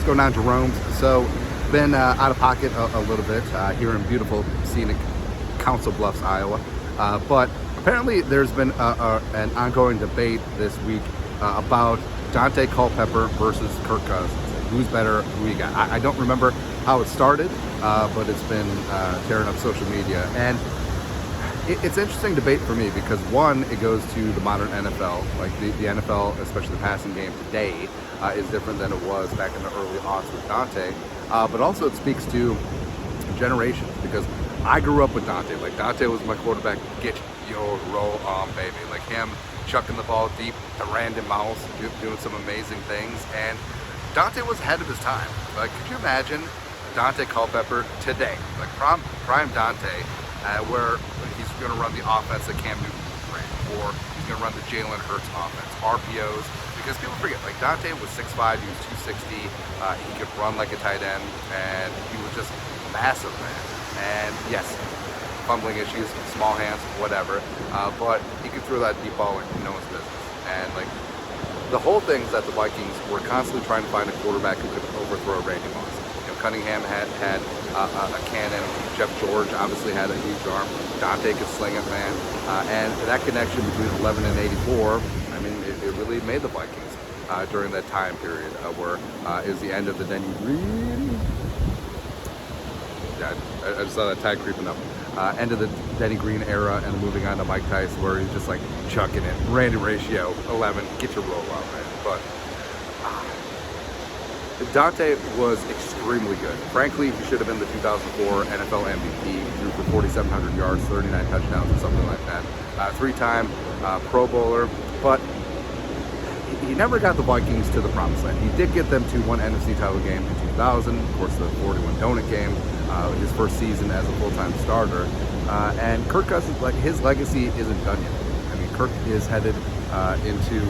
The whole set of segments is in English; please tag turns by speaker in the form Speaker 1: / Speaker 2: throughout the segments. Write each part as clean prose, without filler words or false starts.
Speaker 1: what's going on, Jerome? So, been out of pocket a little bit here in beautiful, scenic Council Bluffs, Iowa. But apparently there's been an ongoing debate this week about Daunte Culpepper versus Kirk Cousins. Who's better, who you got? I don't remember how it started, but it's been tearing up social media. And it's an interesting debate for me because, one, it goes to the modern NFL. Like the NFL, especially the passing game today, is different than it was back in the early aughts with Daunte. But also it speaks to generations because I grew up with Daunte. Like Daunte was my quarterback. Get your roll on, baby. Like him chucking the ball deep to random mouths, doing some amazing things. And Daunte was ahead of his time. Like, could you imagine Daunte Culpepper today? Like prime Daunte, where he's going to run the offense that Cam Newton ran, or he's going to run the Jalen Hurts offense, RPOs. Because people forget, like Daunte was 6'5", he was 260, he could run like a tight end, and he was just massive, man. And yes, fumbling issues, small hands, whatever, but he could throw that deep ball like no one's business. And like the whole thing is that the Vikings were constantly trying to find a quarterback who could overthrow Randy Moss. You know, Cunningham had a cannon. Jeff George obviously had a huge arm. Daunte could sling it, man. And that connection between 11 and 84, I mean, it really made the Vikings during that time period where it was the end of the Denny Green. Yeah, I just saw that tag creeping up. End of the Denny Green era and moving on to Mike Tice, where he's just like chucking it. Randy ratio 11, get your roll on, man. But Daunte was extremely good. Frankly, he should have been the 2004 NFL MVP. Threw for 4,700 yards, 39 touchdowns, or something like that. Three-time Pro Bowler, but he never got the Vikings to the promised land. He did get them to one NFC title game in 2000, of course the 41 donut game, his first season as a full-time starter. And Kirk Cousins, like his legacy isn't done yet. I mean, Kirk is headed into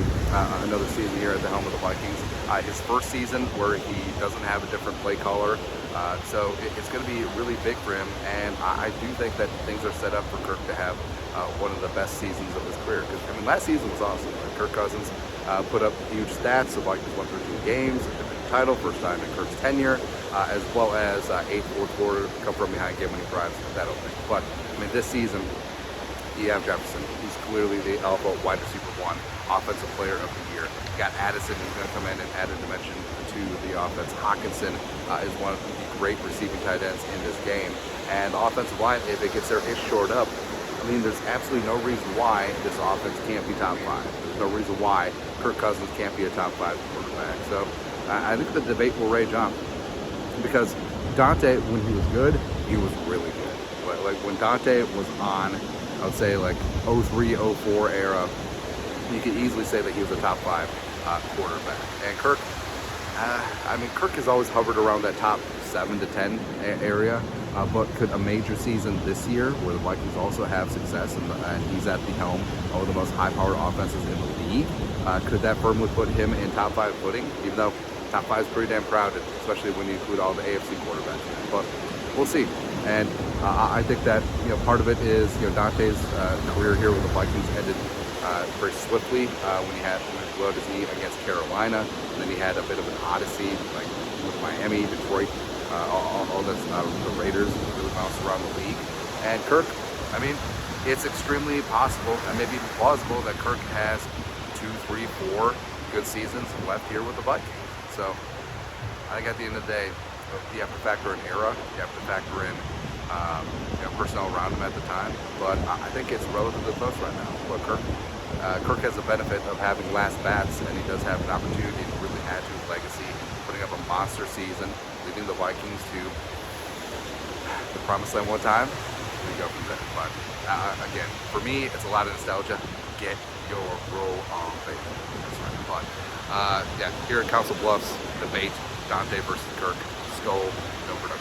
Speaker 1: another season here at the helm of the Vikings. His first season where he doesn't have a different play caller, so it's going to be really big for him. And I do think that things are set up for Kirk to have one of the best seasons of his career. Because I mean, last season was awesome. Kirk Cousins put up huge stats. The Vikings won 13 games, a division title, first time in Kirk's tenure, as well as 8 fourth quarter come from behind game-winning drives that opening. But I mean, this season, you have Jefferson. He's clearly the alpha wide receiver one, offensive player of the year. You got Addison, who's going to come in and add a dimension to the offense. Hawkinson is one of the great receiving tight ends in this game. And the offensive line, if it gets their ish shored up, I mean, there's absolutely no reason why this offense can't be top 5. There's no reason why Kirk Cousins can't be a top 5 quarterback. So I think the debate will rage on. Because Daunte, when he was good, he was really good. But like when Daunte was on, I would say like 03, 04 era, you could easily say that he was a top 5 quarterback. And Kirk, I mean, Kirk has always hovered around that top 7 to 10 area. But could a major season this year, where the Vikings also have success and he's at the helm of the most high-powered offenses in the league, could that firmly put him in top 5 footing? Even though top 5 is pretty damn crowded, especially when you include all the AFC quarterbacks. But we'll see. And I think that part of it is Daunte's career here with the Vikings ended very swiftly when he blowed his knee against Carolina, and then he had a bit of an odyssey like with Miami, Detroit. All this, the Raiders really bounced around the league. And Kirk, I mean, it's extremely possible and maybe even plausible that Kirk has 2, 3, 4 good seasons left here with the Vikings. So I think at the end of the day, you have to factor in era, you have to factor in personnel around him at the time. But I think it's relatively close right now. But Kirk has the benefit of having last bats, and he does have an opportunity to really add to his legacy, putting up a monster season, leading the Vikings to the promised land one time. We go from there. But again, for me, it's a lot of nostalgia. Get your roll on, baby. That's right. But yeah, here at Council Bluffs, debate Daunte versus Kirk. Skull, no production.